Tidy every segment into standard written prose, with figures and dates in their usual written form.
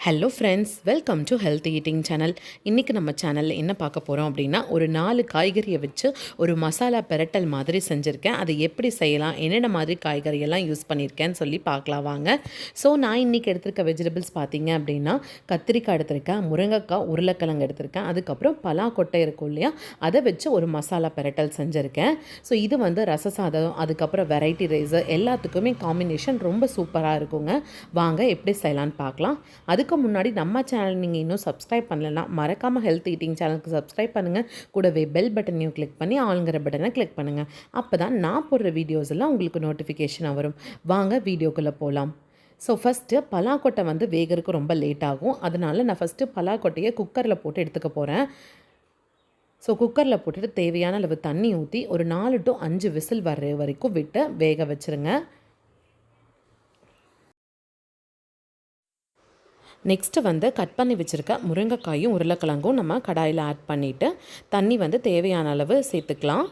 Hello friends, welcome to health eating channel. இன்றைக்கி நம்ம சேனலில் என்ன பார்க்க போகிறோம் அப்படின்னா, ஒரு 4 காய்கறியை வச்சு ஒரு மசாலா பெரட்டல் மாதிரி செஞ்சுருக்கேன். அது எப்படி செய்யலாம், என்னென்ன மாதிரி காய்கறியெல்லாம் யூஸ் பண்ணியிருக்கேன்னு சொல்லி பார்க்கலாம் வாங்க. ஸோ நான் இன்றைக்கி எடுத்திருக்க வெஜிடபிள்ஸ் பார்த்தீங்க அப்படின்னா, கத்திரிக்காய் எடுத்திருக்கேன், முருங்கைக்காய், உருளைக்கிழங்கு எடுத்திருக்கேன், அதுக்கப்புறம் பலாக்கொட்டை இருக்கும் இல்லையா, அதை வச்சு ஒரு மசாலா பெரட்டல் செஞ்சுருக்கேன். ஸோ இது வந்து ரச சாதம், அதுக்கப்புறம் வெரைட்டி ரைஸு எல்லாத்துக்குமே காம்பினேஷன் ரொம்ப சூப்பராக இருக்குங்க. வாங்க எப்படி செய்யலான்னு பார்க்கலாம். அதுக்கு முன்னாடி நம்ம சேனல் நீங்கள் இன்னும் சப்ஸ்கிரைப் பண்ணலைன்னா மறக்காமல் ஹெல்த் ஈட்டிங் சேனலுக்கு சப்ஸ்கிரைப் பண்ணுங்கள். கூடவே பெல் பட்டனையும் கிளிக் பண்ணி ஆளுங்கிற பட்டனை கிளிக் பண்ணுங்கள். அப்போ தான் நான் போடுற வீடியோஸ் எல்லாம் உங்களுக்கு நோட்டிஃபிகேஷனாக வரும். வாங்க வீடியோக்குள்ளே போகலாம். ஸோ ஃபஸ்ட்டு பலாக்கொட்டை வந்து வேகிறதுக்கு ரொம்ப லேட் ஆகும். அதனால் நான் ஃபஸ்ட்டு பலாக்கொட்டையை குக்கரில் போட்டு எடுத்துக்க போகிறேன். ஸோ குக்கரில் போட்டுட்டு தேவையான அளவு தண்ணி ஊற்றி ஒரு 4 to 5 விசில் வர்ற வரைக்கும் விட்டு வேக வச்சுருங்க. நெக்ஸ்ட்டு வந்து கட் பண்ணி வச்சுருக்க முருங்கைக்காயும் உருளைக்கிழங்கும் நம்ம கடாயில் ஆட் பண்ணிவிட்டு தண்ணி வந்து தேவையான அளவு சேர்த்துக்கலாம்.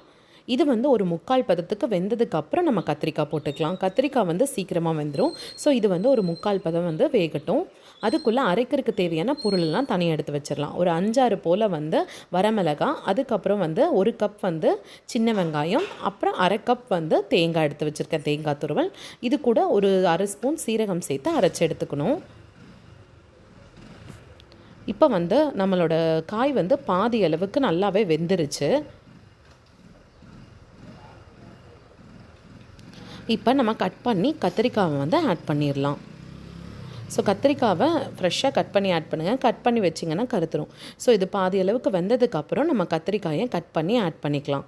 இது வந்து ஒரு 3/4 பதத்துக்கு வெந்ததுக்கப்புறம் நம்ம கத்திரிக்காய் போட்டுக்கலாம். கத்திரிக்காய் வந்து சீக்கிரமாக வெந்துடும். ஸோ இது வந்து ஒரு 3/4 பதம் வந்து வேகட்டும். அதுக்குள்ளே அரைக்கிறதுக்கு தேவையான பொருளெல்லாம் தனியாக எடுத்து வச்சிடலாம். ஒரு 5-6 போல் வந்து வரமிளகாய், அதுக்கப்புறம் வந்து 1 கப் வந்து சின்ன வெங்காயம், அப்புறம் 1/2 கப் வந்து தேங்காய் எடுத்து வச்சுருக்கேன், தேங்காய் துருவல். இது கூட ஒரு 1/2 ஸ்பூன் சீரகம் சேர்த்து அரைச்சி எடுத்துக்கணும். இப்போ வந்து நம்மளோட காய் வந்து பாதி அளவுக்கு நல்லாவே வெந்துருச்சு. இப்போ நம்ம கட் பண்ணி கத்திரிக்காவை வந்து ஆட் பண்ணிடலாம். ஸோ கத்திரிக்காவை ஃப்ரெஷ்ஷாக கட் பண்ணி ஆட் பண்ணுங்கள். கட் பண்ணி வச்சிங்கன்னா கருத்துரும். ஸோ இது பாதி அளவுக்கு வெந்ததுக்கப்புறம் நம்ம கத்திரிக்காயை கட் பண்ணி ஆட் பண்ணிக்கலாம்.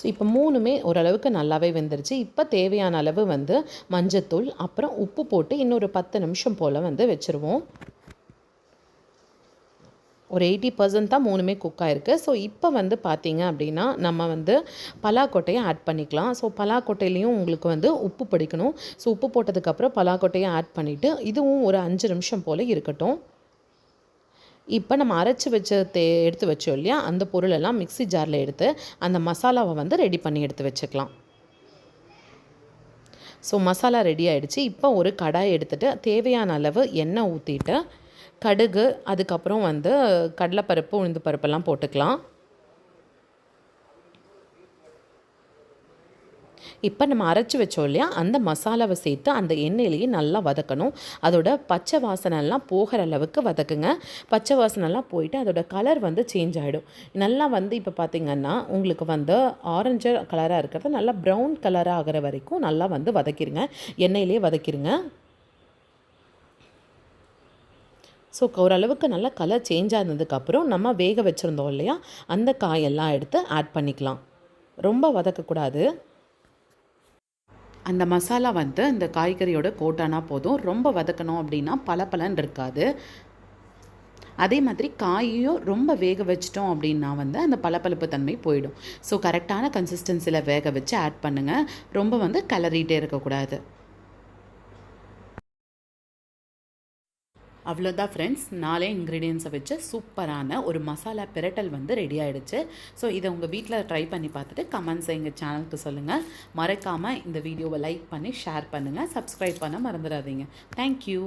ஸோ இப்போ 3மே ஓரளவுக்கு நல்லாவே வெந்துருச்சு. இப்போ தேவையான அளவு வந்து மஞ்சத்தூள், அப்புறம் உப்பு போட்டு இன்னொரு 10 நிமிஷம் போல் வந்து வச்சுருவோம். ஒரு 80% தான் 3மே குக் ஆகிருக்கு. ஸோ இப்போ வந்து பார்த்திங்க அப்படின்னா நம்ம வந்து பலாக்கொட்டையை ஆட் பண்ணிக்கலாம். ஸோ பலாக்கொட்டையிலையும் உங்களுக்கு வந்து உப்பு பிடிக்கணும். ஸோ உப்பு போட்டதுக்கப்புறம் பலாக்கொட்டையை ஆட் பண்ணிவிட்டு இதுவும் ஒரு 5 நிமிஷம் போல் இருக்கட்டும். இப்போ நம்ம அரைச்சி வச்ச எடுத்து வச்சோம் இல்லையா, அந்த பொருளெல்லாம் மிக்ஸி ஜாரில் எடுத்து அந்த மசாலாவை வந்து ரெடி பண்ணி எடுத்து வச்சுக்கலாம். ஸோ மசாலா ரெடி ஆகிடுச்சு. இப்போ ஒரு கடாய் எடுத்துகிட்டு தேவையான அளவு எண்ணெய் ஊற்றிட்டு கடுகு, அதுக்கப்புறம் வந்து கடலைப்பருப்பு, உளுந்து பருப்பெல்லாம் போட்டுக்கலாம். இப்போ நம்ம அரைச்சி வச்சோம் இல்லையா, அந்த மசாலாவை சேர்த்து அந்த எண்ணெயிலேயே நல்லா வதக்கணும். அதோட பச்சை வாசனைலாம் போகிற அளவுக்கு வதக்குங்க. பச்சை வாசனைலாம் போயிட்டு அதோட கலர் வந்து சேஞ்ச் ஆகிடும். நல்லா வந்து இப்போ பார்த்திங்கன்னா உங்களுக்கு வந்து ஆரஞ்சு கலராக இருக்கிறது நல்லா ப்ரௌன் கலராக ஆகிற வரைக்கும் நல்லா வந்து வதக்கிடுங்க, எண்ணெயிலே வதக்கிடுங்க. ஸோ ஓரளவுக்கு நல்லா கலர் சேஞ்ச் ஆனதுக்கப்புறம் நம்ம வேக வச்சுருந்தோம் இல்லையா, அந்த காயெல்லாம் எடுத்து ஆட் பண்ணிக்கலாம். ரொம்ப வதக்கக்கூடாது. அந்த மசாலா வந்து இந்த காய்கறியோட கோட்டானா போதும். ரொம்ப வதக்கணும் அப்படின்னா பலப்பலன்னு இருக்காது. அதே மாதிரி காயையும் ரொம்ப வேக வச்சிட்டோம் அப்படின்னா வந்து அந்த பளபளப்பு தன்மை போயிடும். ஸோ கரெக்டான கன்சிஸ்டன்சியில் வேக வச்சு ஆட் பண்ணுங்கள். ரொம்ப வந்து கிளறிட்டே இருக்கக்கூடாது. அவ்வளோதான் ஃப்ரெண்ட்ஸ், 4 இன்க்ரீடியன்ஸை வச்சு சூப்பரான ஒரு மசாலா பிரட்டல் வந்து ரெடி ஆகிடுச்சு. ஸோ இதை உங்கள் வீட்டில் ட்ரை பண்ணி பார்த்துட்டு கமெண்ட்ஸை எங்கள் சேனலுக்கு சொல்லுங்கள். மறக்காமல் இந்த வீடியோவை லைக் பண்ணி ஷேர் பண்ணுங்கள். சப்ஸ்கிரைப் பண்ண மறந்துடாதீங்க. தேங்க்யூ.